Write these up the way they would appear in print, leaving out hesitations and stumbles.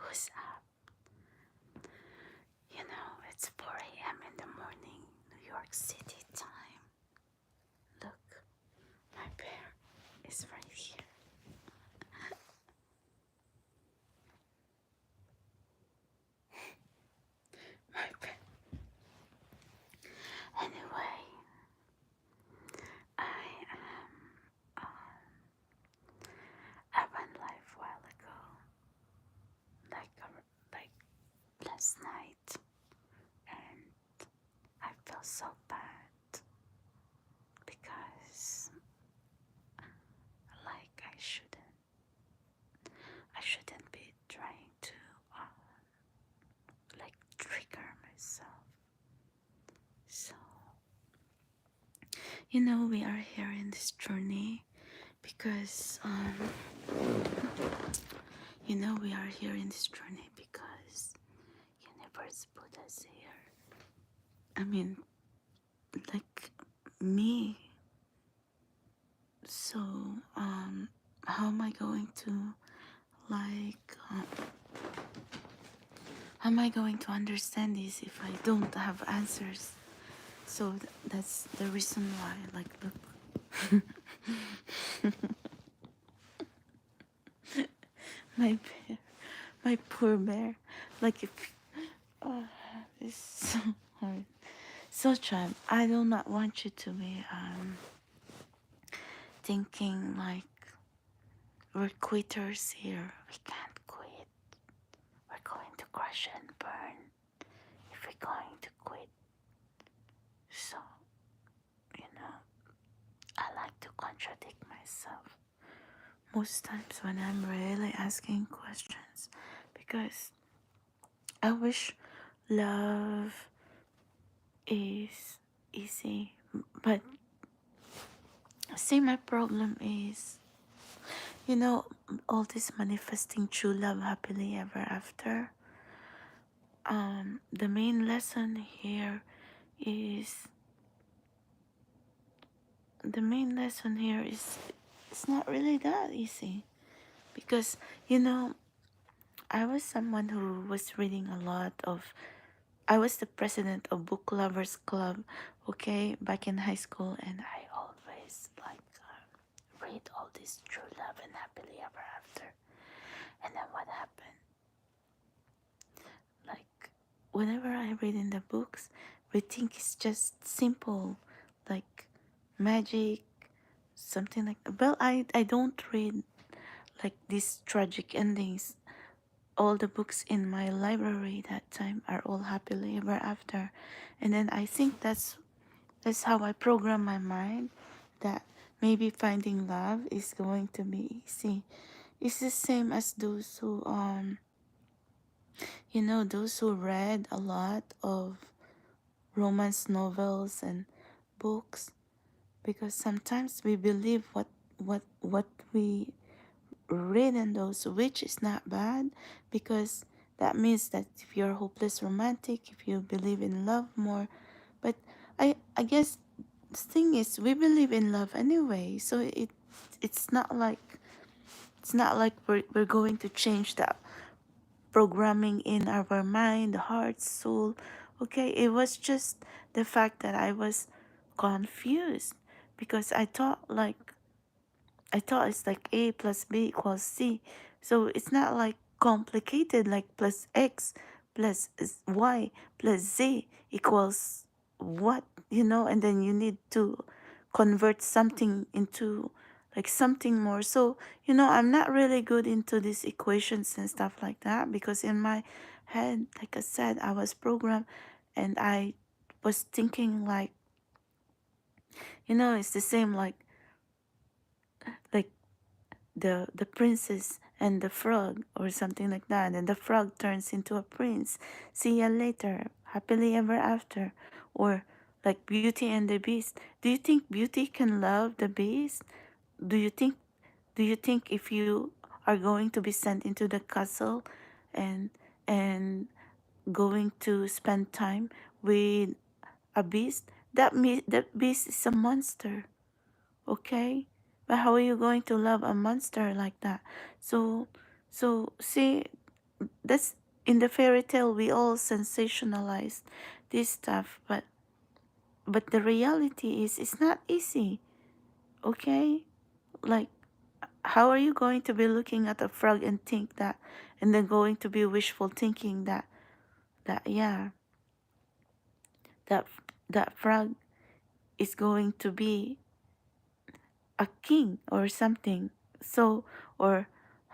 Who's up? You know, it's 4 a.m. in the morning, New York City time. Look, my bear is right here. My bear. Anyway, I went live a while ago, like last night, and I feel so bad because like I shouldn't be trying to like trigger myself. So we are here in this journey because we are here in this journey because universe put us here. I mean, like me. So how am I going to like how am I going to understand this if I don't have answers? So that's the reason why, like, look, my bear, my poor bear, like if it's so hard. So Chad, I do not want you to be thinking like we're quitters here. We can't quit. We're going to crash and burn if we're going to quit. So, I like to contradict myself most times when I'm really asking questions because I wish love is easy, but see, my problem is, all this manifesting true love happily ever after. The main lesson here is it's not really that easy because I was someone who was reading a lot of. I was the president of Book Lovers Club, okay, back in high school, and I always read all this true love and happily ever after. And then what happened? Like, whenever I read in the books, we think it's just simple, like magic, something like that. Well, I don't read like these tragic endings. All the books in my library that time are all happily ever after. And then I think that's how I program my mind, that maybe finding love is going to be easy. It's the same as those who those who read a lot of romance novels and books, because sometimes we believe what we read in those, which is not bad, because that means that if you're hopeless romantic, if you believe in love more. But I guess the thing is, we believe in love anyway, so it's not like we're going to change that programming in our mind, heart, soul. Okay, it was just the fact that I was confused because I thought it's like A plus B equals C. So it's not like complicated, like plus X plus Y plus Z equals what, and then you need to convert something into like something more. So, I'm not really good into these equations and stuff like that because in my head, like I said, I was programmed and I was thinking like, it's the same like the princess and the frog or something like that, and the frog turns into a prince, see ya later, happily ever after. Or like Beauty and the Beast, do you think Beauty can love the Beast? Do you think do you think if you are going to be sent into the castle and and going to spend time with a beast, that beast is a monster, okay? But how are you going to love a monster like that? So see, that's in the fairy tale we all sensationalize this stuff, but the reality is it's not easy, okay? Like, how are you going to be looking at a frog and think that, and then going to be wishful thinking that yeah, that that frog is going to be a king or something. So, or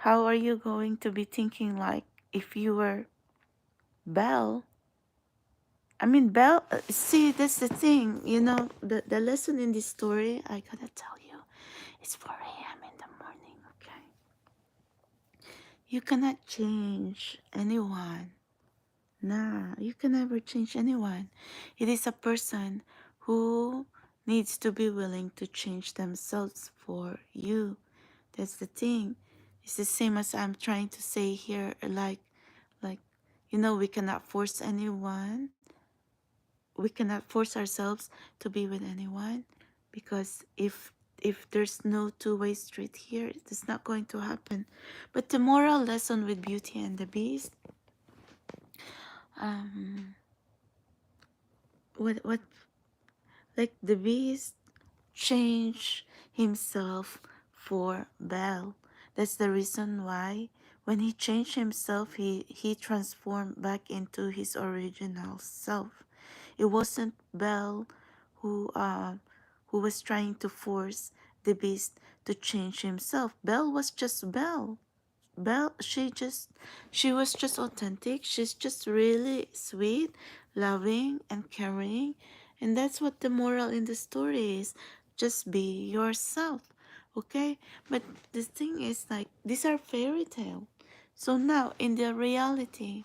how are you going to be thinking like if you were Belle? I mean, Belle, see, that's the thing, the lesson in this story, I gotta tell you, it's 4 a.m. in the morning, okay? You cannot change anyone. Nah, you can never change anyone. It is a person who needs to be willing to change themselves for you. That's the thing. It's the same as I'm trying to say here, like, we cannot force anyone. We cannot force ourselves to be with anyone, because if there's no two-way street here, it's not going to happen. But the moral lesson with Beauty and the Beast, um, what like the Beast changed himself for Belle. That's the reason why when he changed himself, he transformed back into his original self. It wasn't Belle who uh who was trying to force the Beast to change himself. Belle was just Belle. Belle, she was just authentic. She's just really sweet, loving, and caring. And that's what the moral in the story is. Just be yourself. Okay? But the thing is, like, these are fairy tale. So now in the reality,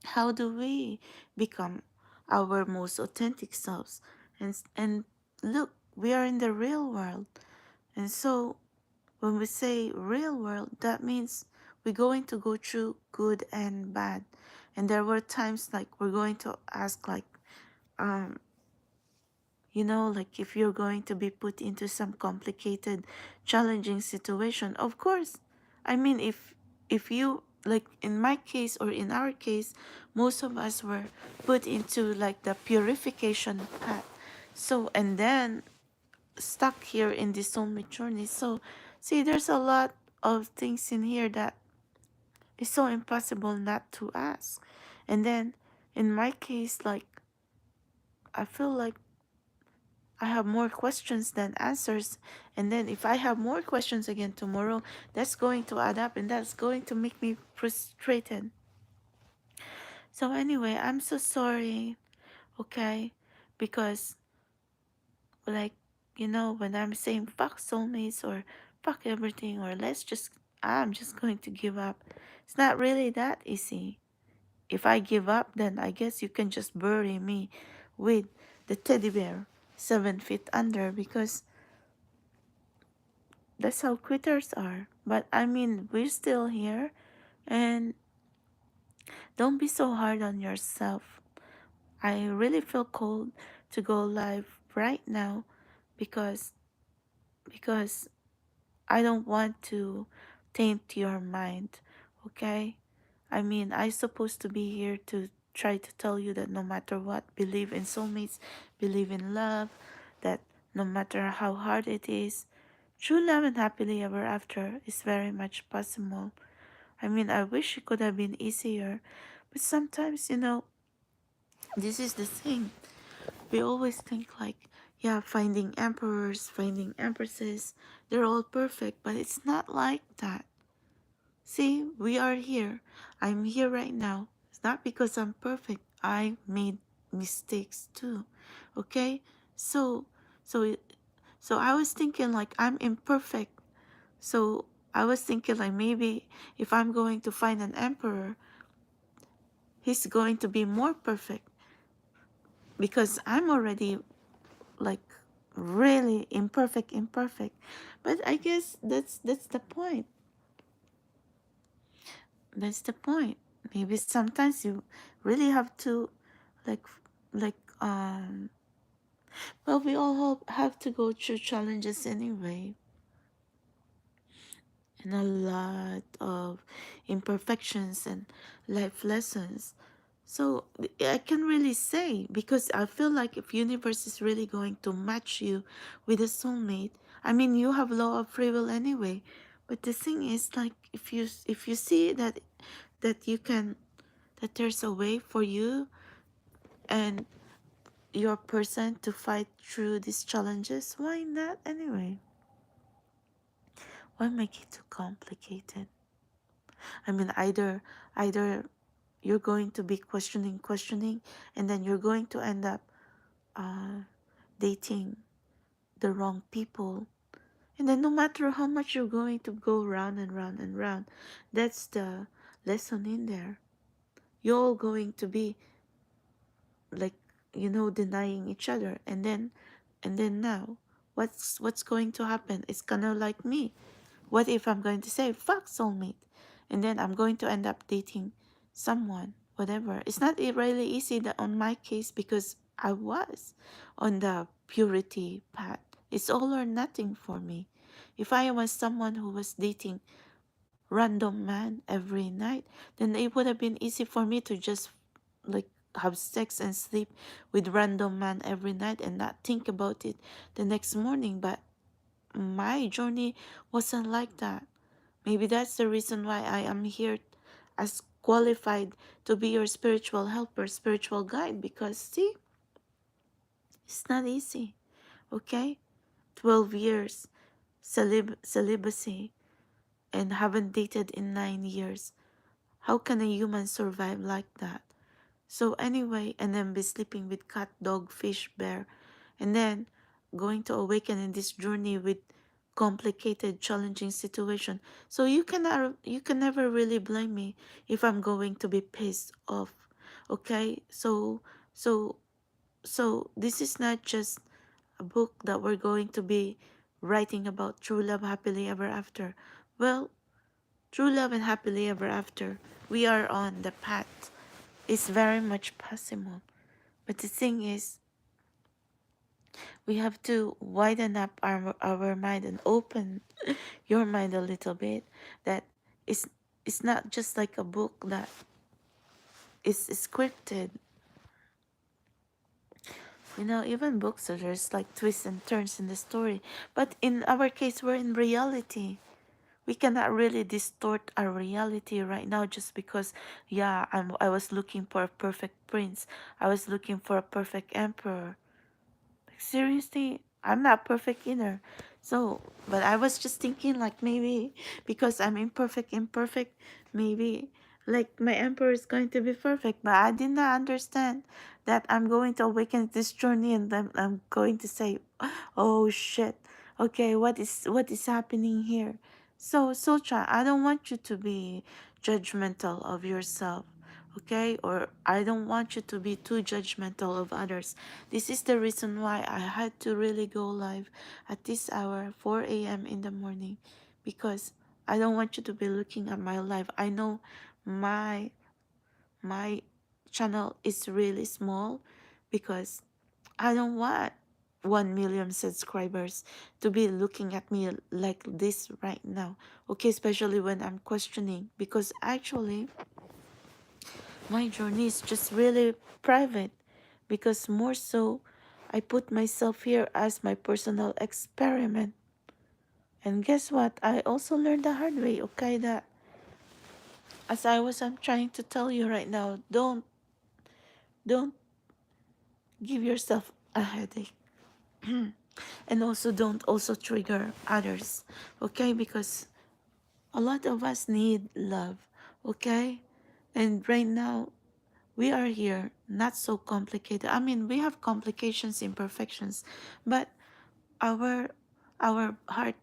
how do we become our most authentic selves? And look, we are in the real world. And so when we say real world, that means we're going to go through good and bad. And there were times like we're going to ask like, um, like if you're going to be put into some complicated, challenging situation, of course. I mean, if you, like in my case or in our case, most of us were put into like the purification path. So, and then stuck here in this soulmate journey. So, see, there's a lot of things in here that is so impossible not to ask. And then in my case, like, I feel like I have more questions than answers. And then if I have more questions again tomorrow, that's going to add up and that's going to make me frustrated. So, anyway, I'm so sorry, okay? Because, like, when I'm saying fuck soulmates or fuck everything or I'm just going to give up, it's not really that easy. If I give up, then I guess you can just bury me with the teddy bear 7 feet under, because that's how quitters are. But I mean, we're still here, and don't be so hard on yourself. I really feel cold to go live right now because because I don't want to taint your mind, okay? I mean, I supposed to be here to try to tell you that no matter what, believe in soulmates, believe in love, that no matter how hard it is, true love and happily ever after is very much possible. I mean, I wish it could have been easier, but sometimes, this is the thing. We always think like, yeah, finding emperors, finding empresses, they're all perfect, but it's not like that. See, we are here. I'm here right now. It's not because I'm perfect. I made mistakes too. Okay? So so so I was thinking like I'm imperfect. So I was thinking like maybe if I'm going to find an emperor, he's going to be more perfect because I'm already like really imperfect. But I guess that's the point. That's the point. Maybe sometimes you really have to like like well, we all have to go through challenges anyway. and a lot of imperfections and life lessons. So I can really say, because I feel like if universe is really going to match you with a soulmate, I mean you have law of free will anyway. But the thing is, like, if you see that you can, that there's a way for you and your person to fight through these challenges, why not anyway? Why make it too complicated? I mean, either you're going to be questioning, and then you're going to end up uh, dating the wrong people. And then no matter how much you're going to go round and round and round, that's the lesson in there. You're all going to be like, denying each other. And then now, what's going to happen? It's kind of like me. What if I'm going to say fuck soulmate, and then I'm going to end up dating someone, whatever? It's not really easy that on my case, because I was on the purity path. It's all or nothing for me. If I was someone who was dating random man every night, then it would have been easy for me to just like have sex and sleep with random man every night and not think about it the next morning. But my journey wasn't like that. Maybe that's the reason why I am here as qualified to be your spiritual helper, spiritual guide, because see, it's not easy, okay? 12 years celibacy and haven't dated in 9 years. How can a human survive like that? So anyway, and then be sleeping with cat, dog, fish, bear, and then going to awaken in this journey with complicated, challenging situation. So you can never really blame me if I'm going to be pissed off. Okay? So so this is not just a book that we're going to be writing about true love happily ever after. Well, true love and happily ever after, we are on the path. It's very much possible. But the thing is, we have to widen up our mind and open your mind a little bit. That it's, it's not just like a book that is scripted. Even books, so there's like twists and turns in the story. But in our case, we're in reality. We cannot really distort our reality right now just because, yeah, I was looking for a perfect prince. I was looking for a perfect emperor. Like, seriously, I'm not perfect either. So, but I was just thinking, like, maybe because I'm imperfect, maybe like my emperor is going to be perfect. But I did not understand that I'm going to awaken this journey, and then I'm going to say, oh shit, okay, what is happening here? So, Sultra, I don't want you to be judgmental of yourself, okay? Or I don't want you to be too judgmental of others. This is the reason why I had to really go live at this hour, 4 a.m. in the morning, because I don't want you to be looking at my life. I know my my channel is really small, because I don't want 1 million subscribers to be looking at me like this right now. Okay, especially when I'm questioning, because actually my journey is just really private, because more so I put myself here as my personal experiment. And guess what? I also learned the hard way, okay, that as I'm trying to tell you right now, don't give yourself a headache. And also don't also trigger others, okay? Because a lot of us need love, okay? And right now we are here, not so complicated. I mean, we have complications, imperfections, but our our heart,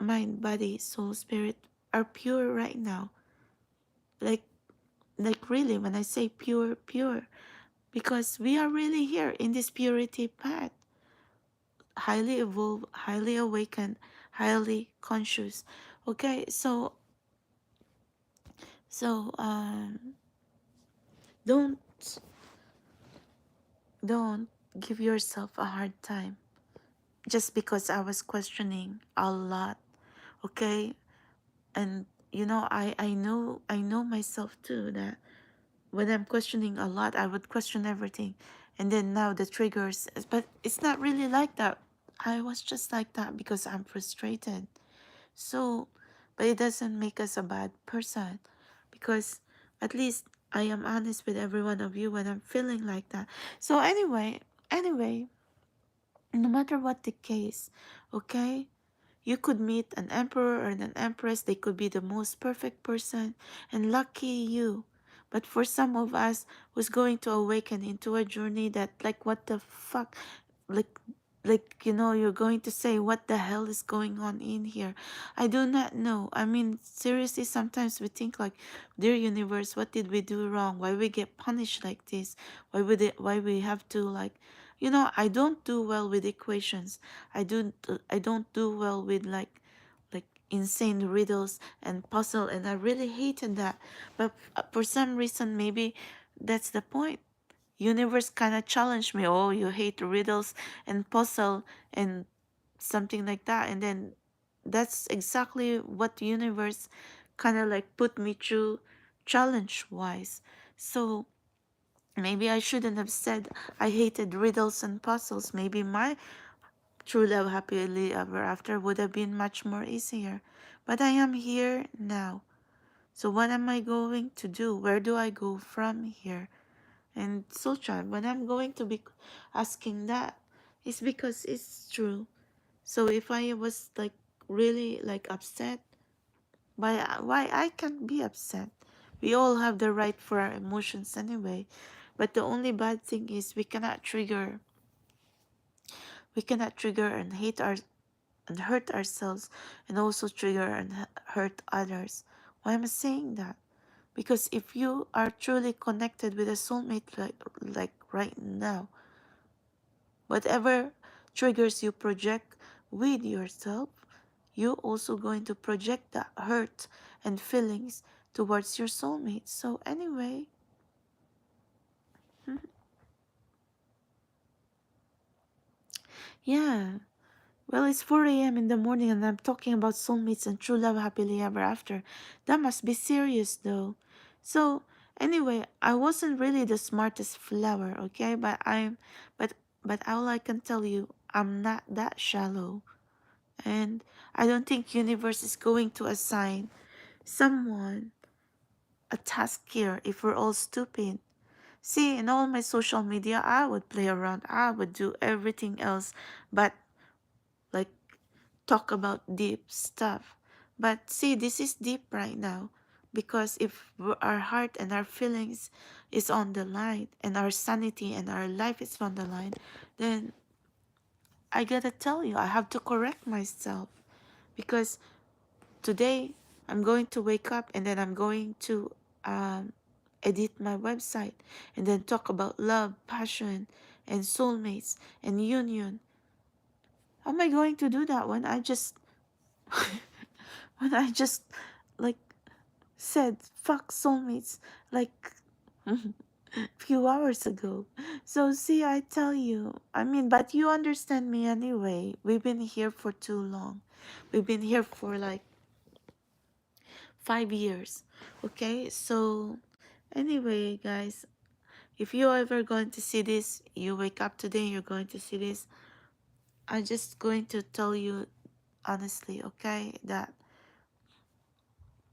mind, body, soul, spirit are pure right now. Like really, when I say pure, pure, because we are really here in this purity path, highly evolved, highly awakened, highly conscious. Okay, so don't don't give yourself a hard time just because I was questioning a lot. Okay, And you know, I know myself too, that when I'm questioning a lot, I would question everything. And then now the triggers, but it's not really like that. I was just like that because I'm frustrated. So, but it doesn't make us a bad person, because at least I am honest with every one of you when I'm feeling like that. So anyway, no matter what the case, okay? You could meet an emperor or an empress, they could be the most perfect person, and lucky you. But for some of us who's going to awaken into a journey that, like, what the fuck, like you're going to say, what the hell is going on in here? I do not know. I mean, seriously, sometimes we think like, dear universe, what did we do wrong? Why we get punished like this? Why we have to, like, I don't do well with equations. I don't do well with, like insane riddles and puzzle, and I really hated that. But for some reason, maybe that's the point. Universe kind of challenged me. Oh, you hate riddles and puzzle and something like that. And then that's exactly what the universe kind of like put me through, challenge wise. So maybe I shouldn't have said I hated riddles and puzzles. Maybe my true love happily ever after would have been much more easier. But I am here now. So what am I going to do? Where do I go from here? And Sultan, when I'm going to be asking that, it's because it's true. So if I was like really like upset, why I can't be upset? We all have the right for our emotions anyway. But the only bad thing is we cannot trigger and hate our and hurt ourselves, and also trigger and hurt others. Why am I saying that? Because if you are truly connected with a soulmate, like right now, whatever triggers you project with yourself, you also going to project that hurt and feelings towards your soulmate. So anyway, yeah. Well, it's 4 a.m. in the morning and I'm talking about soulmates and true love happily ever after. That must be serious though. So, anyway, I wasn't really the smartest flower, okay? But all I can tell you, I'm not that shallow. And I don't think universe is going to assign someone a task here if we're all stupid. See, in all my social media, I would play around. I would do everything else but like talk about deep stuff. But see, this is deep right now, because if our heart and our feelings is on the line, and our sanity and our life is on the line, then I gotta tell you, I have to correct myself, because today I'm going to wake up and then I'm going to um, edit my website and then talk about love, passion, and soulmates and union. How am I going to do that when I just when I just like said fuck soulmates like few hours ago? So see, I tell you, I mean, but you understand me anyway. We've been here for too long. We've been here for like 5 years. Okay, so anyway, guys, if you're ever going to see this, you wake up today, you're going to see this. I'm just going to tell you honestly, okay, that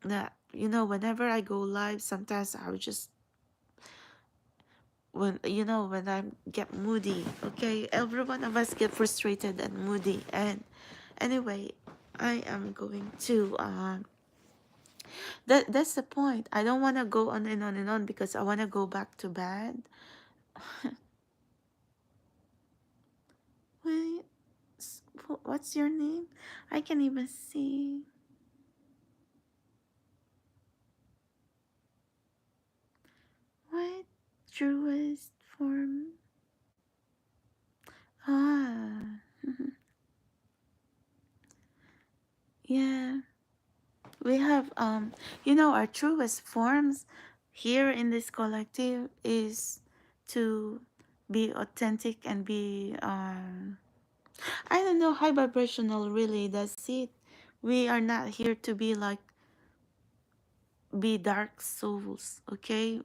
whenever I go live, sometimes I would just when I get moody, okay, every one of us get frustrated and moody. And anyway, I am going to that's the point. I don't want to go on and on and on because I want to go back to bed. Wait, what's your name? I can even see. What? Truest form? Ah. Yeah. We have our truest forms here in this collective is to be authentic and be I don't know, high vibrational, really. That's it. We are not here to be like be dark souls, okay?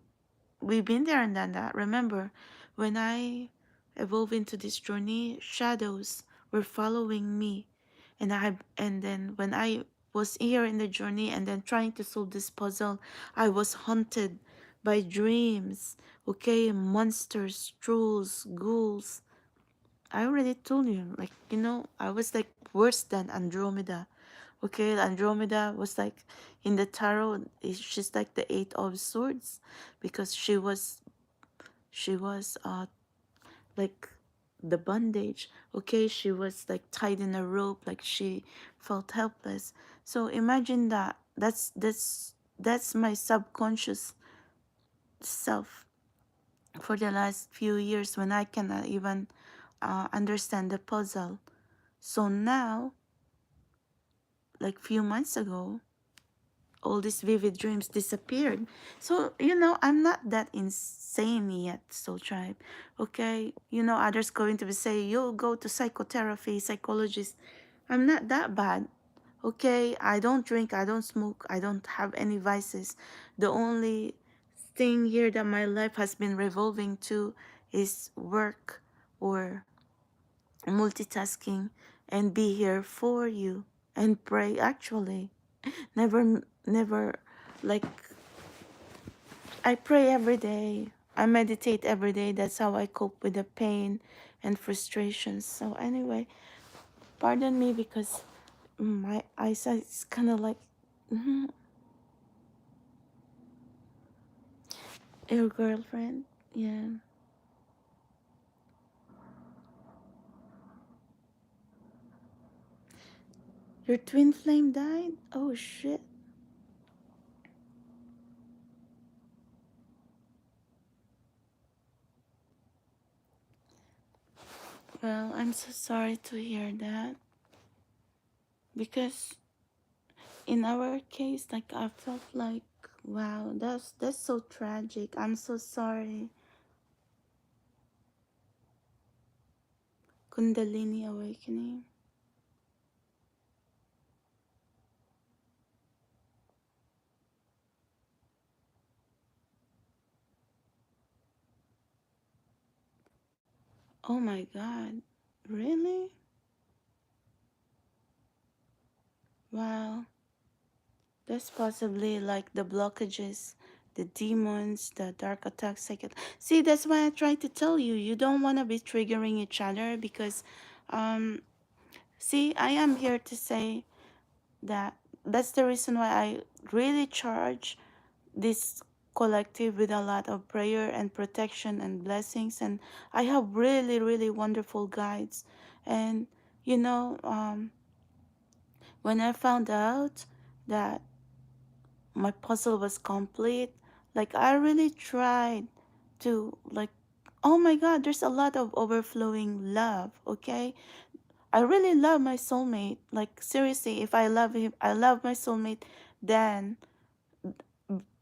We've been there and done that. Remember, when I evolved into this journey, shadows were following me. And then when I was here in the journey and then trying to solve this puzzle, I was haunted by dreams, okay? Monsters, trolls, ghouls. I already told you, like, I was like worse than Andromeda. Okay, Andromeda was like in the tarot, she's like the Eight of Swords because she was like the bondage. Okay, she was like tied in a rope, like she felt helpless. So imagine that. That's my subconscious self for the last few years when I cannot even understand the puzzle. So now, like few months ago, all these vivid dreams disappeared. So, I'm not that insane yet, Soul Tribe. Okay? Others going to be saying, you'll go to psychotherapy, psychologist. I'm not that bad. Okay? I don't drink, I don't smoke, I don't have any vices. The only thing here that my life has been revolving to is work or multitasking and be here for you and pray actually. Never, like, I pray every day. I meditate every day. That's how I cope with the pain and frustrations. So anyway, pardon me because my eyesight is kind of like your girlfriend. Yeah. Your twin flame died? Oh shit. Well, I'm so sorry to hear that because in our case, like, I felt like, wow, that's so tragic. I'm so sorry. Kundalini awakening. Oh my God. Really? Wow. That's possibly like the blockages, the demons, the dark attacks. See, that's why I try to tell you, you don't want to be triggering each other because, um, see, I am here to say that that's the reason why I really charge this collective with a lot of prayer and protection and blessings. And I have really, really wonderful guides. And, you know, um, when I found out that my puzzle was complete, like I really tried to, like, oh my God, there's a lot of overflowing love, okay? I really love my soulmate. Like seriously, if I love him, I love my soulmate, then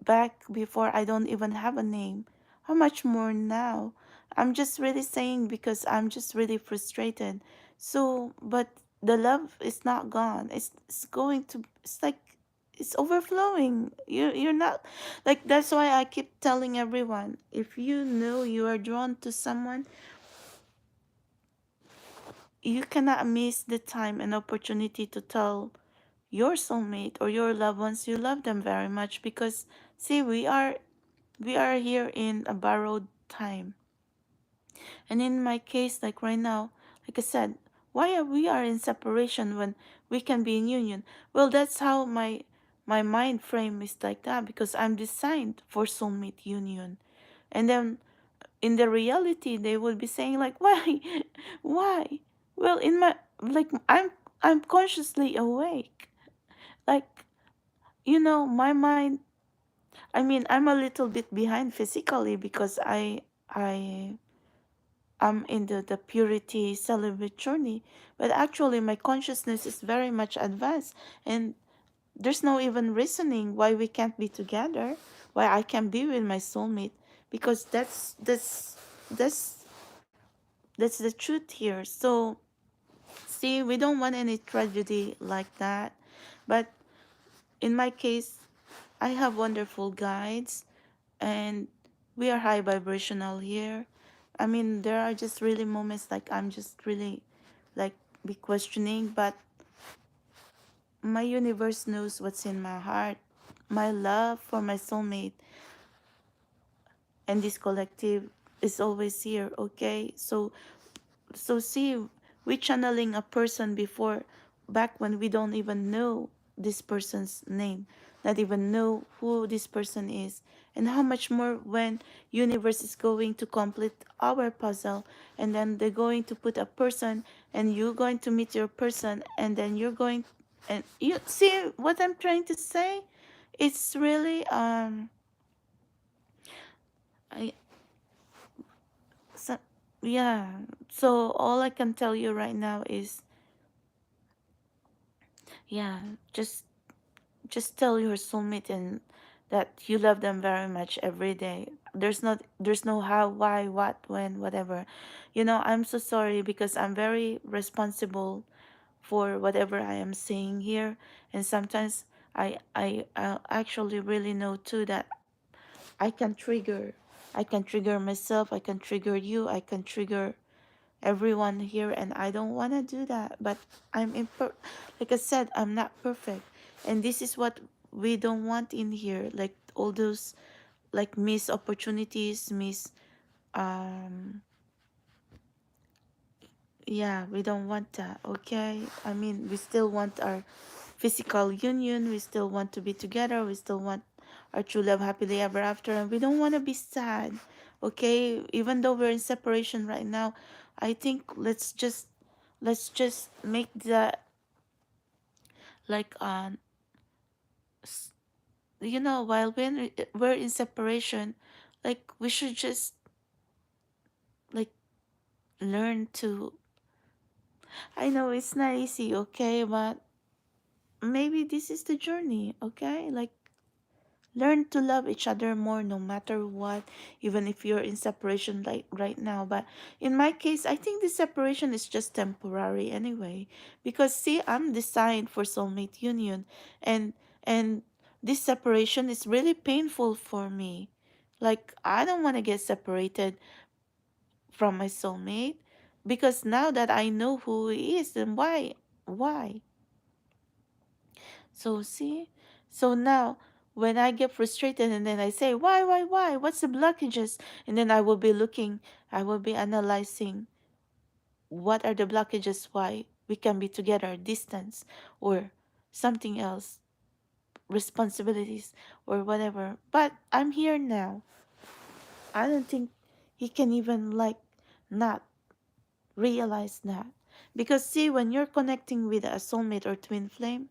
back before I don't even have a name. How much more now? I'm just really saying because I'm just really frustrated. So, but the love is not gone. It's going to. It's like it's overflowing. You're not like that's why I keep telling everyone. If you know you are drawn to someone, you cannot miss the time and opportunity to tell your soulmate or your loved ones you love them very much because see we are here in a borrowed time. And in my case, like right now, like I said, why are we are in separation when we can be in union? Well, that's how my mind frame is like that because I'm designed for soulmate union. And then in the reality, they will be saying like, why, why? Well, in my like I'm consciously awake. Like my mind. I mean, I'm a little bit behind physically because I am in the purity celibate journey, but actually my consciousness is very much advanced, and there's no even reasoning why we can't be together, why I can be with my soulmate, because that's the truth here. So see, we don't want any tragedy like that, but in my case, I have wonderful guides, and we are high vibrational here. I mean, there are just really moments like I'm just really like be questioning, but my universe knows what's in my heart. My love for my soulmate and this collective is always here, okay? So see, we channeling a person before, back when we don't even know this person's name, not even know who this person is, and how much more when universe is going to complete our puzzle, and then they're going to put a person, and you're going to meet your person, and then you're going, and you see what I'm trying to say. It's really I so, yeah. So all I can tell you right now is, yeah, just just tell your soulmate and that you love them very much every day. There's no how, why, what, when, whatever. I'm so sorry because I'm very responsible for whatever I am saying here, and sometimes I actually really know too that I can trigger I can trigger myself, I can trigger you, I can trigger everyone here, and I don't want to do that, but like I said, I'm not perfect, and this is what we don't want in here, like all those like missed opportunities, miss um yeah, we don't want that, okay? I mean, we still want our physical union, we still want to be together, we still want our true love happily ever after, and we don't want to be sad, okay? Even though we're in separation right now, I think let's just make the like s- while we're in separation, like we should just like learn to, I know it's not easy, okay, but maybe this is the journey, okay? Like learn to love each other more no matter what, even if you're in separation like right now. But in my case, I think this separation is just temporary anyway. Because see, I'm designed for soulmate union, and and this separation is really painful for me. Like I don't want to get separated from my soulmate, because now that I know who he is, then why? So see, so now when I get frustrated and then I say, why? What's the blockages? And then I will be analyzing what are the blockages, why we can be together, distance or something else, responsibilities or whatever. But I'm here now. I don't think he can even like not realize that. Because see, when you're connecting with a soulmate or twin flame,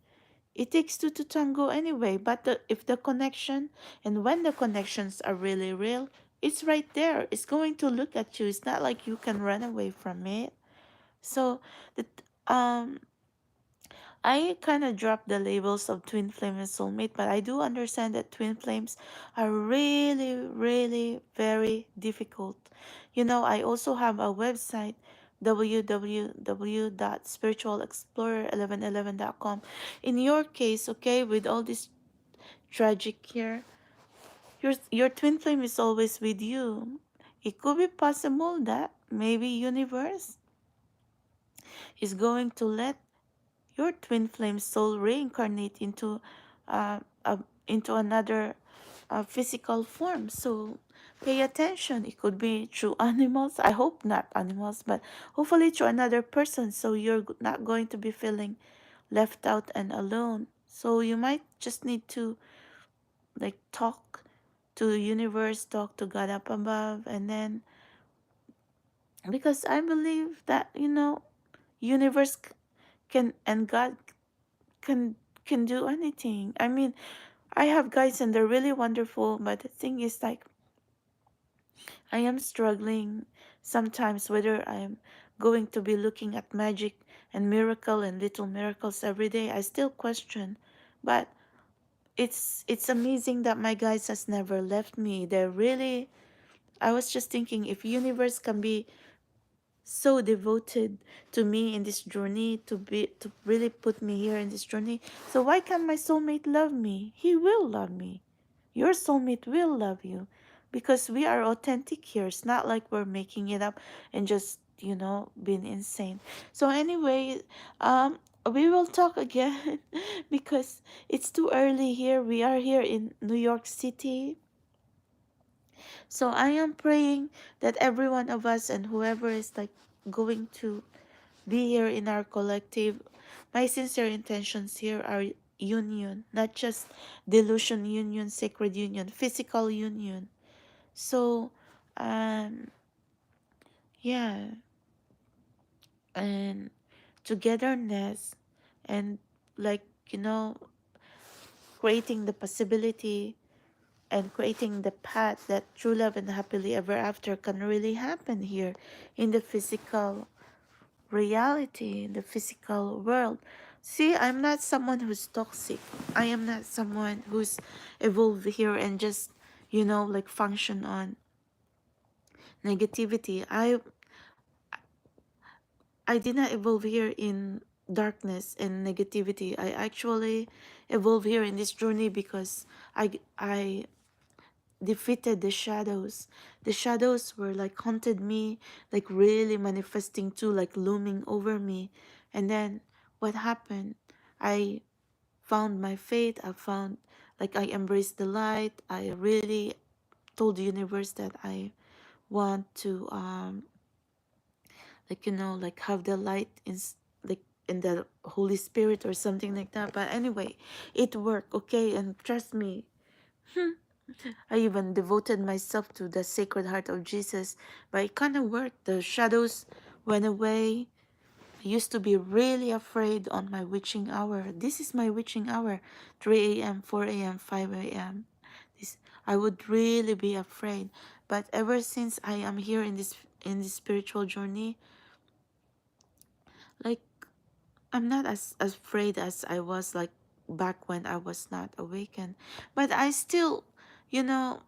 it takes two to tango anyway, but if the connection and when the connections are really real, it's right there. It's going to look at you. It's not like you can run away from it. So, the, um, I kind of dropped the labels of twin flame and soulmate, but I do understand that twin flames are really, really very difficult. I also have a website, www.spiritualexplorer1111.com. In your case, okay, with all this tragic here, your twin flame is always with you. It could be possible that maybe universe is going to let your twin flame soul reincarnate into another physical form. So pay attention. It could be through animals. I hope not animals, but hopefully through another person. So you're not going to be feeling left out and alone. So you might just need to like talk to the universe, talk to God up above, and then because I believe that universe can and God can can do anything. I mean, I have guys and they're really wonderful, but the thing is like I am struggling sometimes whether I'm going to be looking at magic and miracle and little miracles every day. I still question. But it's amazing that my guys has never left me. They're really, I was just thinking if universe can be so devoted to me in this journey, to really put me here in this journey. So why can't my soulmate love me? He will love me. Your soulmate will love you, because we are authentic here. It's not like we're making it up and just, being insane. So anyway, we will talk again because it's too early here. We are here in New York City. So I am praying that every one of us and whoever is like going to be here in our collective, my sincere intentions here are union, not just delusion union, sacred union, physical union. So, um, yeah, and togetherness, and like, you know, creating the possibility and creating the path that true love and happily ever after can really happen here in the physical reality, in the physical world. See, I'm not someone who's toxic. I am not someone who's evolved here and just, like function on negativity. I did not evolve here in darkness and negativity. I actually evolve here in this journey because I defeated the shadows. The shadows were like haunted me, like really manifesting too, like looming over me. And then what happened? I found my faith. I found, like, I embraced the light. I really told the universe that I want to like, like have the light in like in the Holy Spirit or something like that. But anyway, it worked, okay? And trust me, I even devoted myself to the Sacred Heart of Jesus, but it kind of worked. The shadows went away. I used to be really afraid on my witching hour. This is my witching hour, 3 a.m., 4 a.m., 5 a.m. This, I would really be afraid. But ever since I am here in this spiritual journey, like, I'm not as afraid as I was like back when I was not awakened. But I still, you know,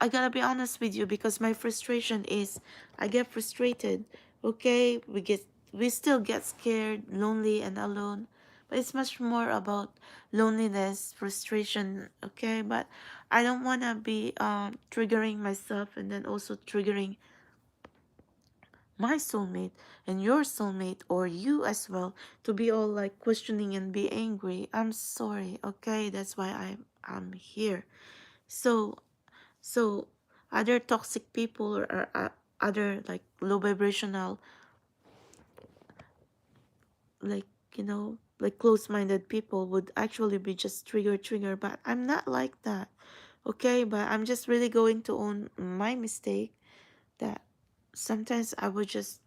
I gotta be honest with you, because my frustration is I get frustrated. Okay, we still get scared, lonely and alone. But it's much more about loneliness, frustration, okay? But I don't wanna be triggering myself and then also triggering my soulmate and your soulmate or you as well to be all like questioning and be angry. I'm sorry, okay? That's why I'm here. So so other toxic people or other like low vibrational, like, like close-minded people would actually be just trigger, but I'm not like that, okay? But I'm just really going to own my mistake, that sometimes I would just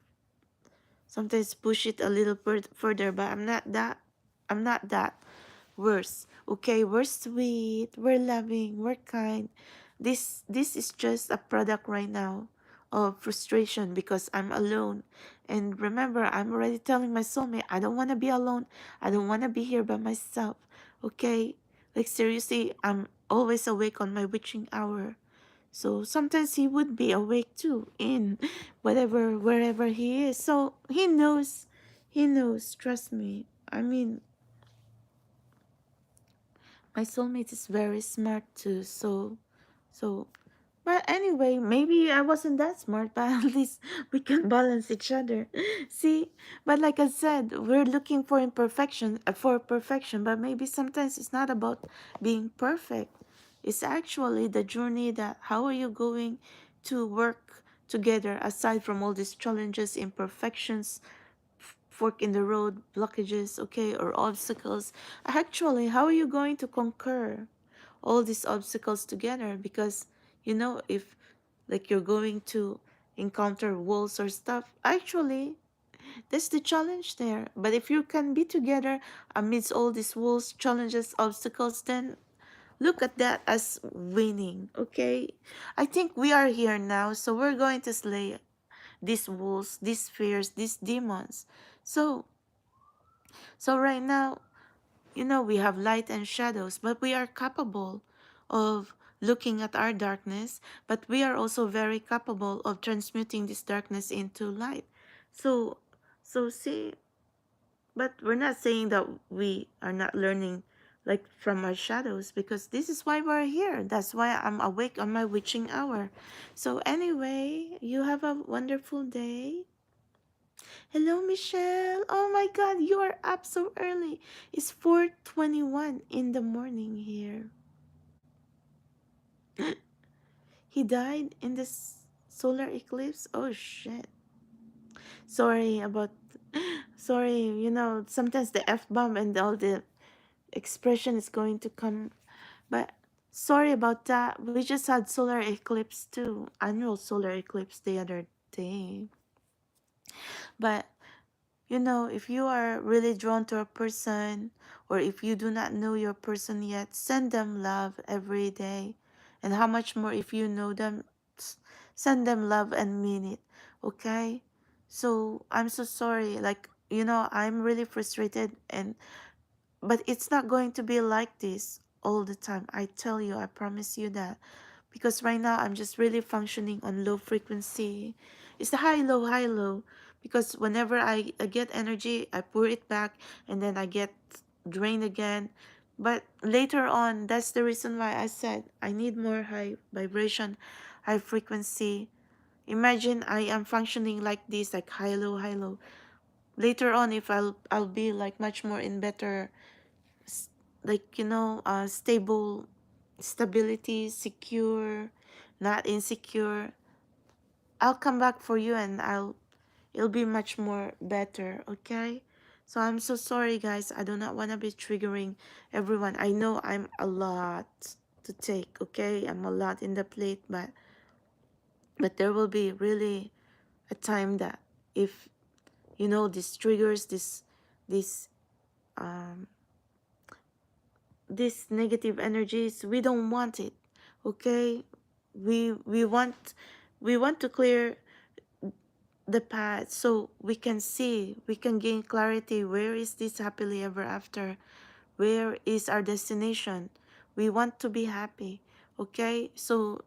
sometimes push it a little further, but I'm not that worse, okay? We're sweet, we're loving, we're kind. This is just a product right now of frustration because I'm alone. And remember, I'm already telling my soulmate I don't want to be alone. I don't want to be here by myself, okay? Like, seriously, I'm always awake on my witching hour. So sometimes he would be awake too in whatever wherever he is. So he knows, trust me. I mean, my soulmate is very smart too. So but anyway, maybe I wasn't that smart, but at least we can balance each other. See? But like I said, we're looking for perfection, but maybe sometimes it's not about being perfect. It's actually the journey, that how are you going to work together aside from all these challenges, imperfections, fork in the road, blockages, okay, or obstacles. Actually, how are you going to conquer all these obstacles together? Because if like you're going to encounter walls or stuff, actually that's the challenge there. But if you can be together amidst all these walls, challenges, obstacles, then look at that as winning, okay? I think we are here now, so we're going to slay these wolves, these fears, these demons. So so right now, we have light and shadows, but we are capable of looking at our darkness, but we are also very capable of transmuting this darkness into light. So, see, but we're not saying that we are not learning like from our shadows, because this is why we're here. That's why I'm awake on my witching hour. So anyway, you have a wonderful day. Hello, Michelle. Oh my God, you are up so early. It's 4:21 in the morning here. He died in this solar eclipse. Oh shit. Sorry about. Sorry, sometimes the F bomb and all the expression is going to come. But sorry about that. We just had solar eclipse too, annual solar eclipse the other day. But if you are really drawn to a person, or if you do not know your person yet, send them love every day. And how much more if you know them, send them love and mean it. Okay? So I'm so sorry. Like, I'm really frustrated, but it's not going to be like this all the time. I tell you, I promise you that. Because right now I'm just really functioning on low frequency. It's the high, low, high, low. Because whenever I get energy, I pour it back, and then I get drained again. But later on, that's the reason why I said I need more high vibration, high frequency. Imagine I am functioning like this, like high, low, high, low. Later on, if I'll be like much more in better, like stable, stability, secure, not insecure, I'll come back for you, and it'll be much more better. Okay, so I'm so sorry, guys. I do not want to be triggering everyone. I know I'm a lot to take. Okay, I'm a lot in the plate, but there will be really a time that, if this triggers, this um these negative energies, we don't want it. Okay, we want to clear the path, so we can see, we can gain clarity. Where is this happily ever after? Where is our destination? We want to be happy. Okay, so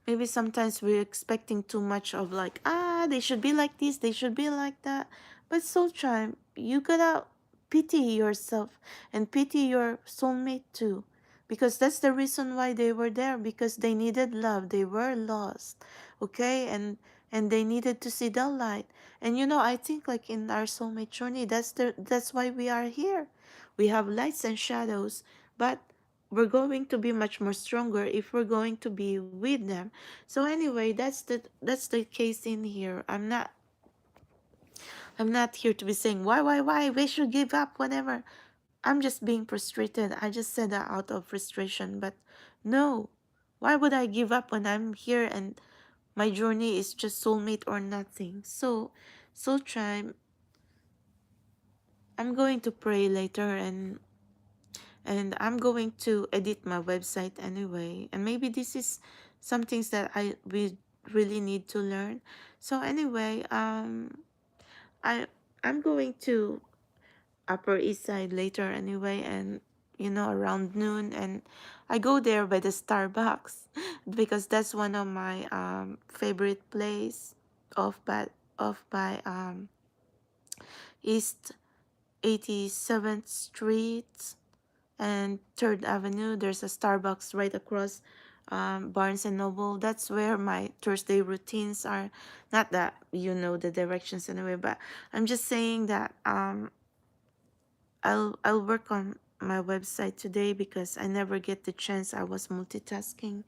maybe sometimes we're expecting too much of, like, they should be like this, they should be like that. But soul tribe, you gotta pity yourself and pity your soulmate too. Because that's the reason why they were there, because they needed love. They were lost. Okay? And they needed to see the light. And I think, like, in our soulmate journey, that's why we are here. We have lights and shadows, but we're going to be much more stronger if we're going to be with them. So anyway, that's the case in here. I'm not here to be saying why we should give up, whatever. I'm just being frustrated. I just said that out of frustration. But no, why would I give up when I'm here and my journey is just soulmate or nothing? So tribe, I'm going to pray later, and I'm going to edit my website anyway. And maybe this is some things that we really need to learn. So anyway, I I'm going to Upper East Side later anyway, and around noon, and I go there by the Starbucks because that's one of my favorite place, off by East 87th Street and 3rd Avenue. There's a Starbucks right across Barnes and Noble. That's where my Thursday routines are. Not that you know the directions anyway, but I'm just saying that I'll work on my website today because I never get the chance. I was multitasking,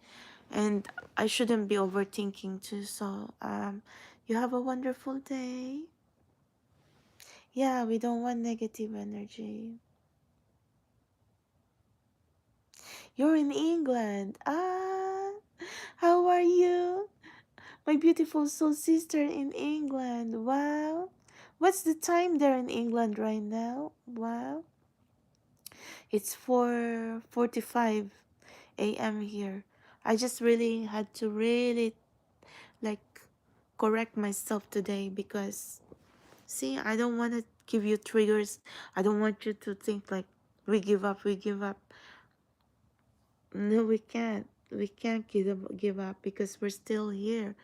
and I shouldn't be overthinking too. So you have a wonderful day. Yeah, we don't want negative energy. You're in England. How are you? My beautiful soul sister in England. Wow. What's the time there in England right now? Wow. It's 4:45 a.m. here. I just really had to really, like, correct myself today because, see, I don't want to give you triggers. I don't want you to think like we give up. No, we can't. We can't give up because we're still here.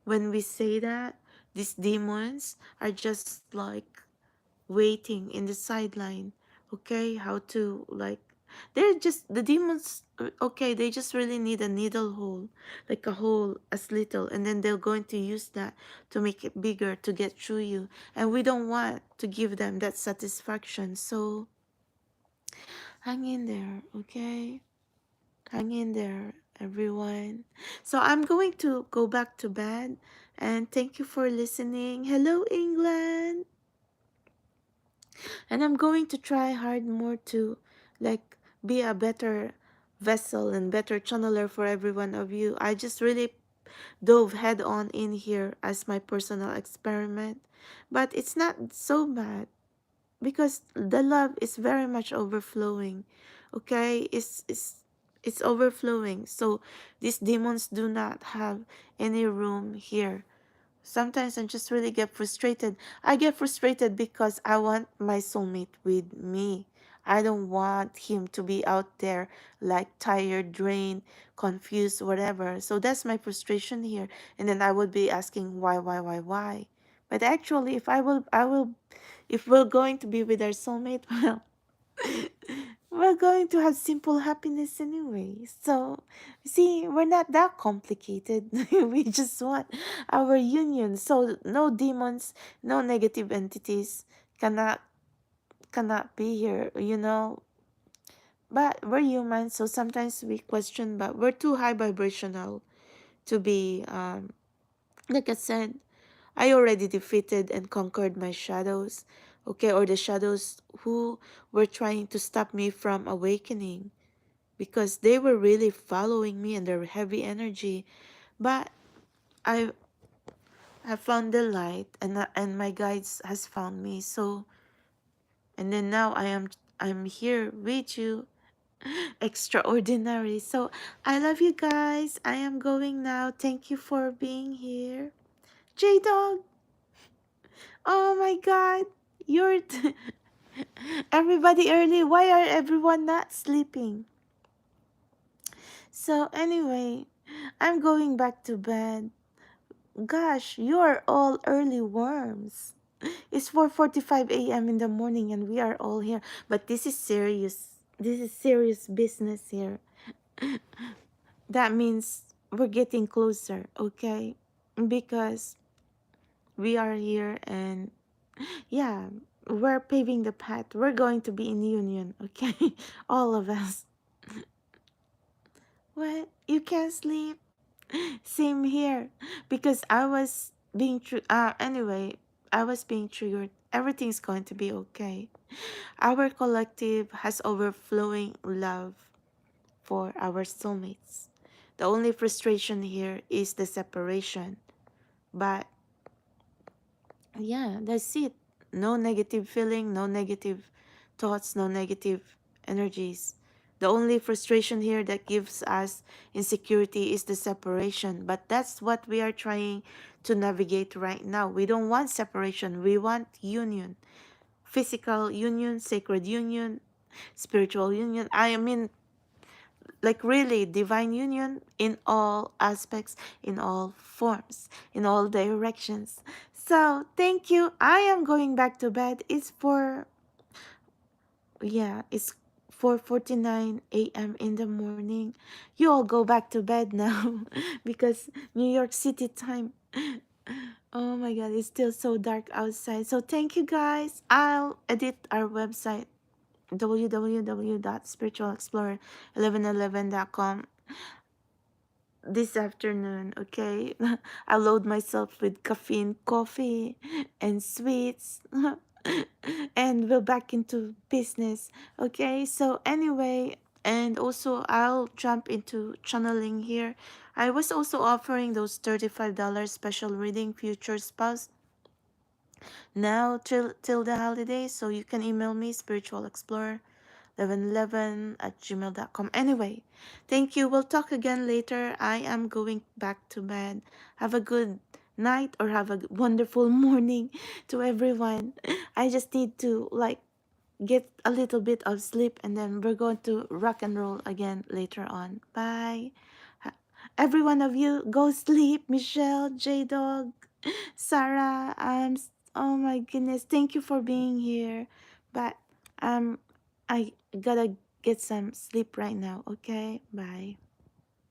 when we say that, these demons are just like waiting in the sideline. Okay, how to like, they're just the demons. Okay, they just really need a needle hole, like a hole as little, and then they're going to use that to make it bigger to get through you, and we don't want to give them that satisfaction. So hang in there, okay? Hang in there, everyone. So I'm going to go back to bed, and thank you for listening. Hello, England. And I'm going to try hard more to like be a better vessel and better channeler for every one of you. I just really dove head on in here as my personal experiment, but it's not so bad because the love is very much overflowing. Okay, it's overflowing, so these demons do not have any room here. Sometimes I just really get frustrated. I get frustrated because I want my soulmate with me. I don't want him to be out there like tired, drained, confused, whatever. So that's my frustration here. And then I would be asking why? But actually, if we're going to be with our soulmate, well, we're going to have simple happiness anyway. So, see, we're not that complicated. We just want our union. So, no demons, no negative entities cannot cannot be here, you know. But we're human, so sometimes we question, but we're too high vibrational to be like I said, I already defeated and conquered my shadows, okay, or the shadows who were trying to stop me from awakening because they were really following me and their heavy energy. But I have found the light, and my guides has found me. So and then now I'm here with you, extraordinary. So I love you guys. I am going now. Thank you for being here, J Dog. Oh my God, you're everybody early. Why are everyone not sleeping? So anyway, I'm going back to bed. Gosh, you're all early worms. It's 4:45 a.m. in the morning and we are all here. But this is serious. This is serious business here. That means we're getting closer, okay? Because we are here and yeah, we're paving the path. We're going to be in union, okay? All of us. What? You can't sleep? Same here. Because I was being anyway, I was being triggered. Everything's going to be okay. Our collective has overflowing love for our soulmates. The only frustration here is the separation. But yeah, that's it. No negative feeling, no negative thoughts, no negative energies. The only frustration here that gives us insecurity is the separation. But that's what we are trying to navigate right now. We don't want separation, we want union. Physical union, sacred union, spiritual union. I mean, like really divine union in all aspects, in all forms, in all directions. So thank you. I am going back to bed. It's 4:49 a.m. in the morning. You all go back to bed now because New York City time. Oh my god, it's still so dark outside. So thank you guys. I'll edit our website www.spiritualexplorer1111.com this afternoon, okay? I load myself with caffeine, coffee, and sweets. And we're back into business, okay? So, anyway, and also I'll jump into channeling here. I was also offering those $35 special reading future spouse now till the holidays, so you can email me spiritual explorer 1111 at gmail.com. Anyway, thank you. We'll talk again later. I am going back to bed. Have a good night or have a wonderful morning to everyone. I just need to like get a little bit of sleep and then we're going to rock and roll again later on. Bye. every one of you, go sleep. Michelle, J Dog, Sarah, oh my goodness, thank you for being here. But I gotta get some sleep right now. Okay, bye.